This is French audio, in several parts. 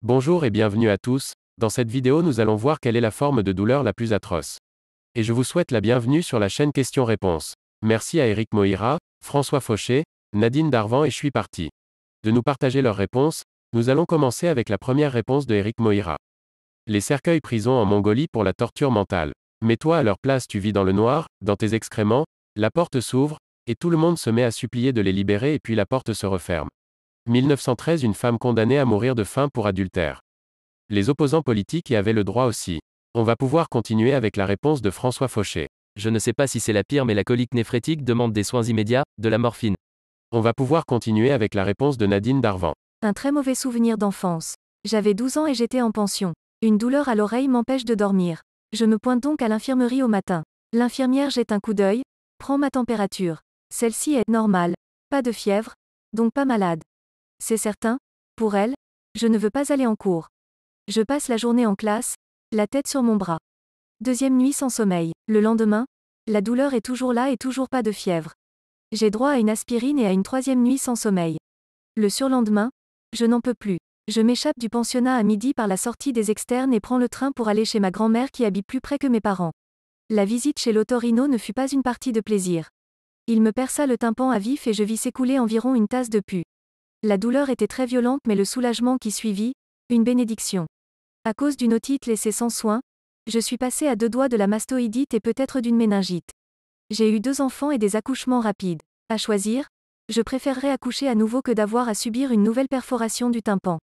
Bonjour et bienvenue à tous. Dans cette vidéo, nous allons voir quelle est la forme de douleur la plus atroce. Et je vous souhaite la bienvenue sur la chaîne Questions-Réponses. Merci à Eric Moira, François Fauché, Nadine Darvan et Je suis parti de nous partager leurs réponses. Nous allons commencer avec la première réponse de Eric Moira. Les cercueils prison en Mongolie pour la torture mentale. Mets-toi à leur place, tu vis dans le noir, dans tes excréments, la porte s'ouvre, et tout le monde se met à supplier de les libérer et puis la porte se referme. 1913, une femme condamnée à mourir de faim pour adultère. Les opposants politiques y avaient le droit aussi. On va pouvoir continuer avec la réponse de François Fauché. Je ne sais pas si c'est la pire mais la colique néphrétique demande des soins immédiats, de la morphine. On va pouvoir continuer avec la réponse de Nadine Darvan. Un très mauvais souvenir d'enfance. J'avais 12 ans et j'étais en pension. Une douleur à l'oreille m'empêche de dormir. Je me pointe donc à l'infirmerie au matin. L'infirmière jette un coup d'œil, prend ma température. Celle-ci est normale. Pas de fièvre, donc pas malade. C'est certain, pour elle, je ne veux pas aller en cours. Je passe la journée en classe, la tête sur mon bras. Deuxième nuit sans sommeil. Le lendemain, la douleur est toujours là et toujours pas de fièvre. J'ai droit à une aspirine et à une troisième nuit sans sommeil. Le surlendemain, je n'en peux plus. Je m'échappe du pensionnat à midi par la sortie des externes et prends le train pour aller chez ma grand-mère qui habite plus près que mes parents. La visite chez l'otorino ne fut pas une partie de plaisir. Il me perça le tympan à vif et je vis s'écouler environ une tasse de pus. La douleur était très violente mais le soulagement qui suivit, une bénédiction. À cause d'une otite laissée sans soin, je suis passé à 2 doigts de la mastoïdite et peut-être d'une méningite. J'ai eu 2 enfants et des accouchements rapides. À choisir, je préférerais accoucher à nouveau que d'avoir à subir une nouvelle perforation du tympan.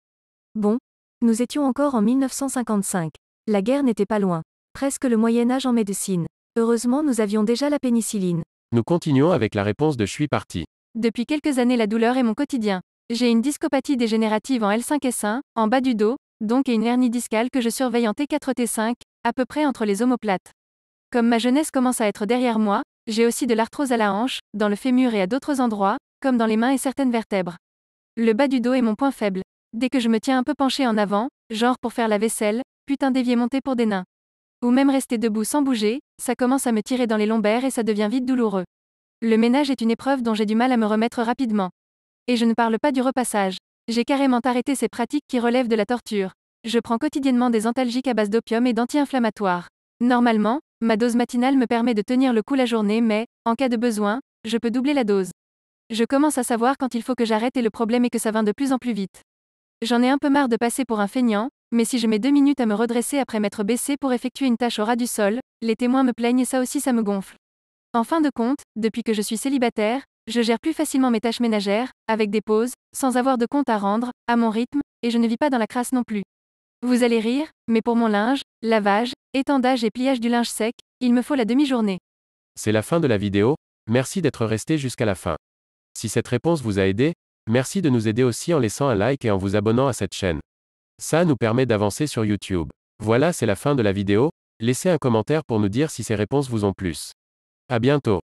Bon, nous étions encore en 1955. La guerre n'était pas loin. Presque le Moyen-Âge en médecine. Heureusement, nous avions déjà la pénicilline. Nous continuons avec la réponse de Je suis parti. Depuis quelques années, la douleur est mon quotidien. J'ai une discopathie dégénérative en L5-S1, en bas du dos, donc et une hernie discale que je surveille en T4-T5, à peu près entre les omoplates. Comme ma jeunesse commence à être derrière moi, j'ai aussi de l'arthrose à la hanche, dans le fémur et à d'autres endroits, comme dans les mains et certaines vertèbres. Le bas du dos est mon point faible. Dès que je me tiens un peu penché en avant, genre pour faire la vaisselle, putain d'évier monter pour des nains. Ou même rester debout sans bouger, ça commence à me tirer dans les lombaires et ça devient vite douloureux. Le ménage est une épreuve dont j'ai du mal à me remettre rapidement. Et je ne parle pas du repassage. J'ai carrément arrêté ces pratiques qui relèvent de la torture. Je prends quotidiennement des antalgiques à base d'opium et d'anti-inflammatoires. Normalement, ma dose matinale me permet de tenir le coup la journée mais, en cas de besoin, je peux doubler la dose. Je commence à savoir quand il faut que j'arrête et le problème est que ça va de plus en plus vite. J'en ai un peu marre de passer pour un feignant, mais si je mets 2 minutes à me redresser après m'être baissé pour effectuer une tâche au ras du sol, les témoins me plaignent et ça aussi ça me gonfle. En fin de compte, depuis que je suis célibataire, je gère plus facilement mes tâches ménagères, avec des pauses, sans avoir de compte à rendre, à mon rythme, et je ne vis pas dans la crasse non plus. Vous allez rire, mais pour mon linge, lavage, étendage et pliage du linge sec, il me faut la demi-journée. C'est la fin de la vidéo. Merci d'être resté jusqu'à la fin. Si cette réponse vous a aidé, merci de nous aider aussi en laissant un like et en vous abonnant à cette chaîne. Ça nous permet d'avancer sur YouTube. Voilà, c'est la fin de la vidéo. Laissez un commentaire pour nous dire si ces réponses vous ont plu. À bientôt.